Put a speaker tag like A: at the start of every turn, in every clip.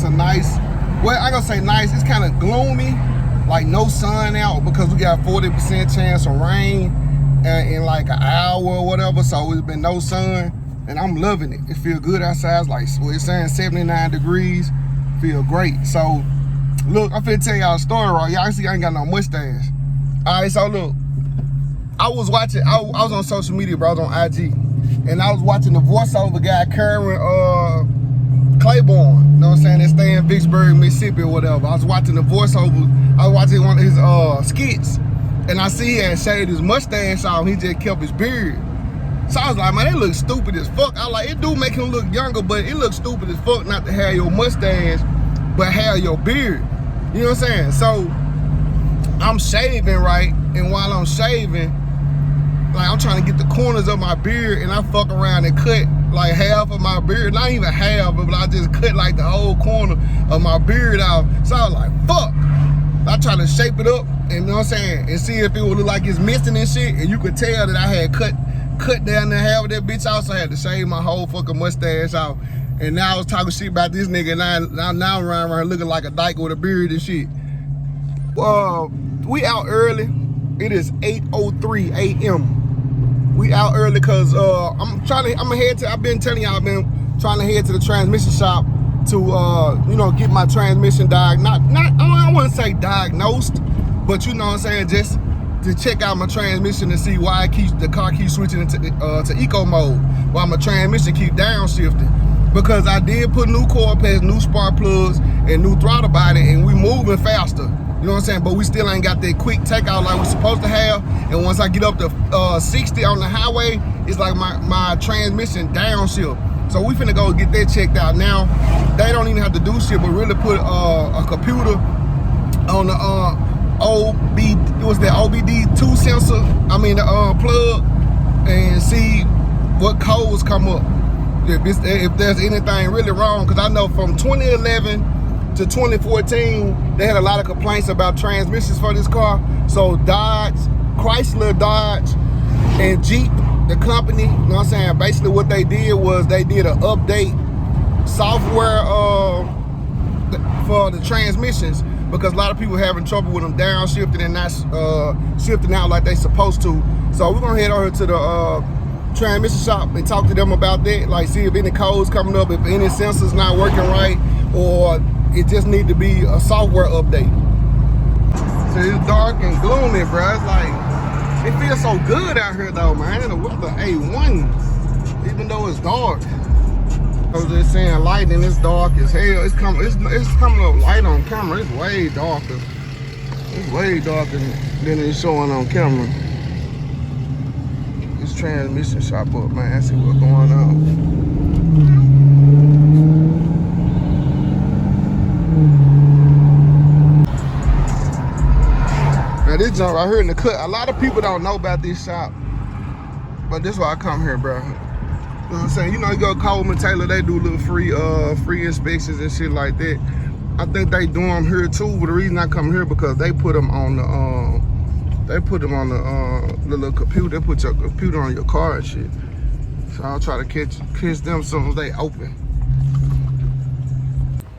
A: a nice, well, I ain't gonna say nice, it's kind of gloomy, like no sun out because we got 40% chance of rain in like an hour or whatever, so it's been no sun, and I'm loving it. It feel good outside. It's like, well, it's saying 79 degrees, feel great. So, look, I'm finna tell y'all a story, right? Y'all see I ain't got no mustache. All right, so look, I was watching, I was on social media, bro, I was on IG, and I was watching the voiceover guy, Karen Claiborne, you know what I'm saying, that stay in Vicksburg, Mississippi or whatever. I was watching the voiceover, I was watching one of his skits, and I see he had shaved his mustache off, he just kept his beard. So I was like, man, that looks stupid as fuck. I was like, it do make him look younger, but it looks stupid as fuck not to have your mustache, but have your beard. You know what I'm saying? So I'm shaving, right? And while I'm shaving, like I'm trying to get the corners of my beard, and I fuck around and cut like half of my beard. Not even half, but I just cut like the whole corner of my beard out. So I was like, fuck. I try to shape it up, and you know what I'm saying, and see if it would look like it's missing and shit. And you could tell that I had cut down the half of that bitch out, so I had to shave my whole fucking mustache out. And now I was talking shit about this nigga, and now I'm running around looking like a dyke with a beard and shit. We out early. It is 8:03 a.m. We out early cause I've been telling y'all, I've been trying to head to the transmission shop to you know, get my transmission I wouldn't say diagnosed, but you know what I'm saying, just to check out my transmission and see why the car keeps switching into to eco mode, while my transmission keep downshifting. Because I did put new coil pads, new spark plugs, and new throttle body, and we moving faster. You know what I'm saying? But we still ain't got that quick takeout like we're supposed to have. And once I get up to 60 on the highway, it's like my transmission downshift. So we finna go get that checked out now. They don't even have to do shit, but really put a computer on the OBD2 sensor, the plug, and see what codes come up. If there's anything really wrong, because I know from 2011 to 2014, they had a lot of complaints about transmissions for this car. So Chrysler, Dodge, and Jeep, the company, you know what I'm saying, basically what they did was they did an update software for the transmissions, because a lot of people having trouble with them downshifting and not shifting out like they supposed to. So we're gonna head over to the transmission shop and talk to them about that, like see if any codes coming up, if any sensors not working right, or it just need to be a software update. So it's dark and gloomy, bro. It's like, it feels so good out here though, man. The weather A1, even though it's dark. I was just saying light and it's dark as hell. It's coming up light on camera. It's way darker. It's way darker than it's showing on camera. This transmission shop up, man. See what's going on. Now this jump right here in the cut, a lot of people don't know about this shop, but this is why I come here, bro. You know what I'm saying? You know, you go to Coleman Taylor, they do little free inspections and shit like that. I think they do them here too, but the reason I come here because they put them on the the little computer. They put your computer on your car and shit. So I'll try to catch them as soon as they open.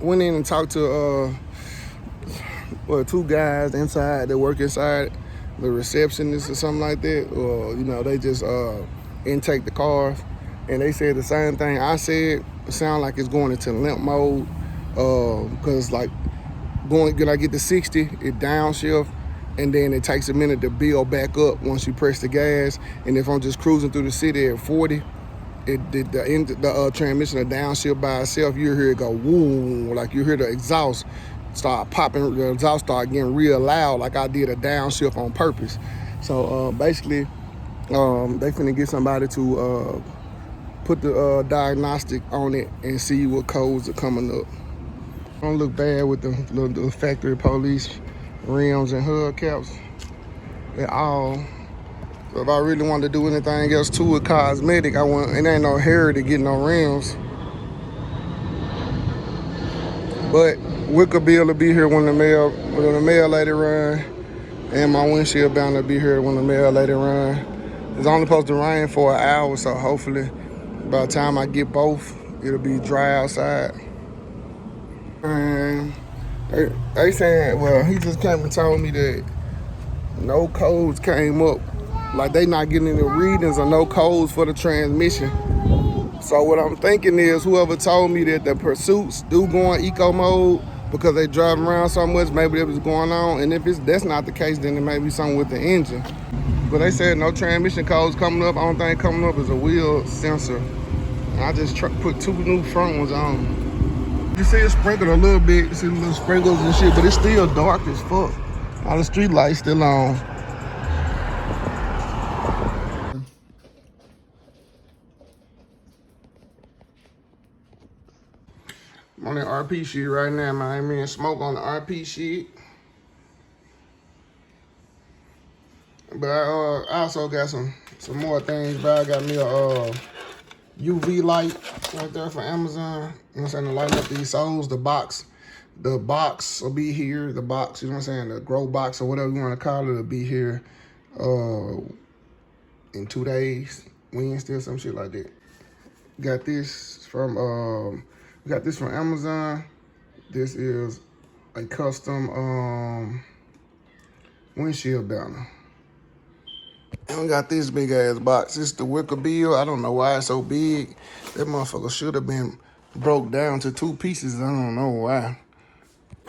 A: Went in and talked to two guys inside that work inside, the receptionist or something like that, or you know, they just intake the cars. And they said the same thing I said. It sounds like it's going into limp mode, because like when I get to 60, it downshift, and then it takes a minute to build back up once you press the gas. And if I'm just cruising through the city at 40, the transmission will downshift by itself. You hear it go woo, like you hear the exhaust start popping, the exhaust start getting real loud, like I did a downshift on purpose. So basically, they finna get somebody to put the diagnostic on it and see what codes are coming up. Don't look bad with the factory police rims and hubcaps at all. So if I really want to do anything else to it cosmetic, it ain't no hurry to get no rims. But Wickerbill will be here when the mail lady run, and my windshield bound to be here when the mail lady run. It's only supposed to rain for an hour, so hopefully by the time I get both, it'll be dry outside. And they saying, well, he just came and told me that no codes came up. Like they not getting any readings or no codes for the transmission. So what I'm thinking is whoever told me that the pursuits do go in eco mode because they driving around so much, maybe that was going on. And if that's not the case, then it may be something with the engine. But they said no transmission codes coming up. Only thing coming up is a wheel sensor. And I just put 2 new front ones on. You see it sprinkled a little bit. You see the little sprinkles and shit, but it's still dark as fuck. All the street lights still on. I'm on the RP sheet right now, man. Me and Smoke on the RP sheet. But I also got some more things, but I got me a UV light right there for Amazon. You know what I'm saying? To light up these soles, the box will be here. The box, you know what I'm saying? The grow box or whatever you want to call it will be here in 2 days, Wednesday or some shit like that. Got this from Amazon. This is a custom windshield banner. And we got this big ass box. This is the Wickerbill. I don't know why it's so big. That motherfucker should have been broke down to 2 pieces. I don't know why.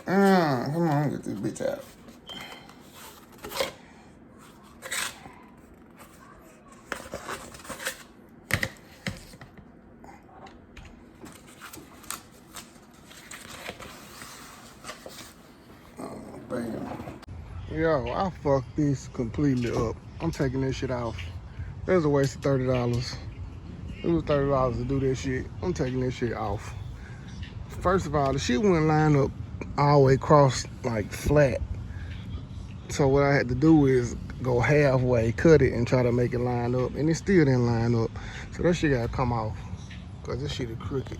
A: Come on, get this bitch out. Bam. Yo, I fucked this completely up. I'm taking this shit off. It was a waste of $30. It was $30 to do this shit. I'm taking this shit off. First of all, the shit wouldn't line up all the way across like flat. So what I had to do is go halfway, cut it, and try to make it line up. And it still didn't line up. So that shit gotta come off. Cause this shit is crooked.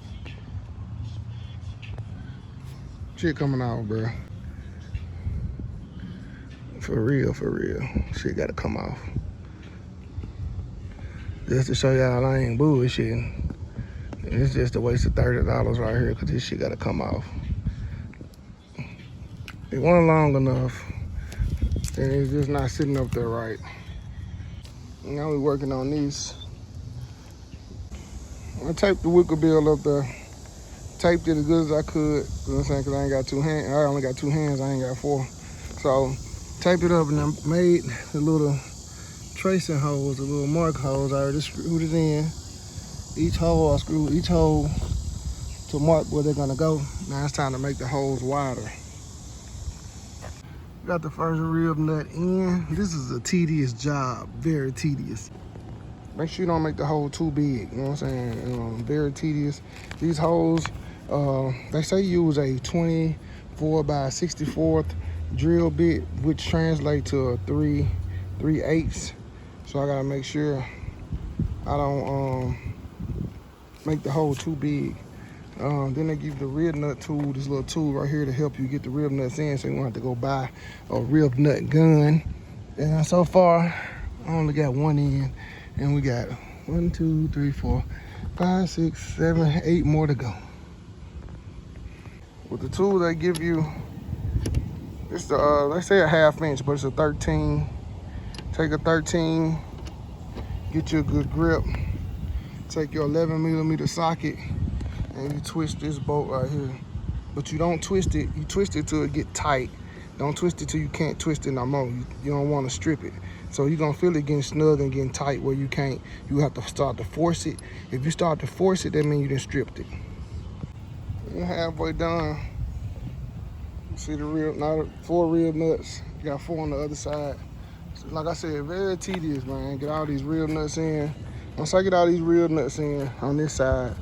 A: Shit coming out, bro. For real, for real. Shit gotta come off. Just to show y'all I ain't bullshitting. It's just a waste of $30 right here because this shit gotta come off. It wasn't long enough, and it's just not sitting up there right. Now we're working on these. I taped the Wickerbill up there. Taped it as good as I could, you know what I'm saying, because I ain't got 2 hands. I only got 2 hands, I ain't got 4. So, taped it up and then made the little tracing holes, the little mark holes. I already screwed it in. Each hole, I screwed each hole to mark where they're gonna go. Now it's time to make the holes wider. Got the first rib nut in. This is a tedious job, very tedious. Make sure you don't make the hole too big, you know what I'm saying? Very tedious. These holes, they say use a 24 by 64th drill bit, which translates to a 3/8. So I gotta make sure I don't make the hole too big. Then they give you the rib nut tool, this little tool right here to help you get the rib nuts in, so you don't have to go buy a rib nut gun. And so far, I only got 1 in, and we got 1, 2, 3, 4, 5, 6, 7, 8 more to go. With the tool they give you, it's the they say a 1/2 inch, but it's a 13. Take a 13, get you a good grip. Take your 11mm socket, and you twist this bolt right here. But you don't twist it, you twist it till it get tight. Don't twist it till you can't twist it no more. You don't want to strip it. So you're gonna feel it getting snug and getting tight where you can't. You have to start to force it. If you start to force it, that means you done stripped it. You're halfway done. See the rib, now 4 rib nuts. You got 4 on the other side. So like I said, very tedious, man. Get all these rib nuts in. Once I get all these rib nuts in on this side,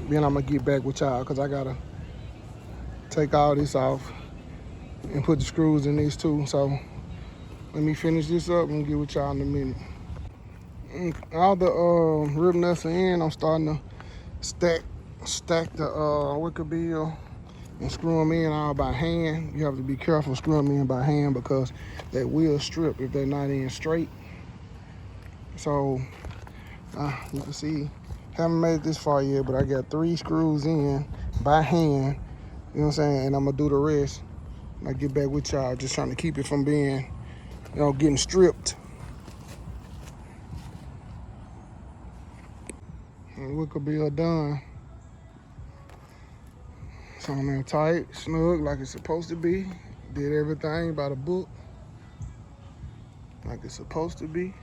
A: then I'm gonna get back with y'all, because I gotta take all this off and put the screws in these too. So let me finish this up and get with y'all in a minute. All the rib nuts are in. I'm starting to stack the Wickerbill and screw them in all by hand. You have to be careful screwing them in by hand because they will strip if they're not in straight. So you can see, haven't made it this far yet, but I got 3 screws in. by hand. You know what I'm saying? And I'm gonna do the rest when I get back with y'all. Just trying to keep it from being, getting stripped. And Wickerbill done. It's on there tight, snug, like it's supposed to be. Did everything by the book, like it's supposed to be.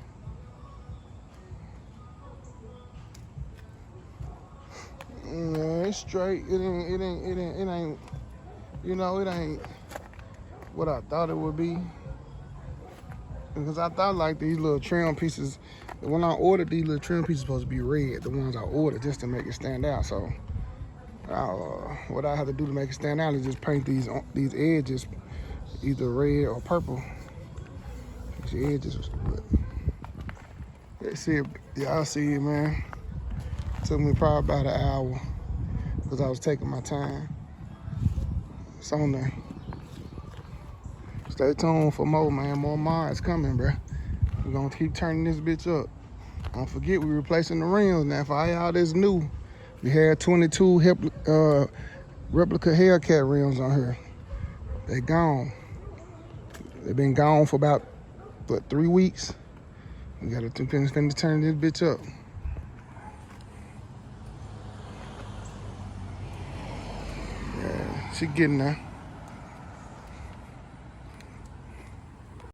A: Yeah, it's straight. It ain't. It ain't what I thought it would be. Because I thought like these little trim pieces, when I ordered these little trim pieces supposed to be red, the ones I ordered just to make it stand out. So what I have to do to make it stand out is just paint these edges either red or purple. These edges, let's see it. Y'all see it, man. Took me probably about an hour because I was taking my time. It's on there. Stay tuned for more, man. More mods coming, bro. We're gonna keep turning this bitch up. Don't forget, we're replacing the rims now. For all y'all that's new, we had 22 replica Hellcat rims on here. They gone. They've been gone for about, 3 weeks. We gotta finish turning this bitch up. Yeah, she getting there.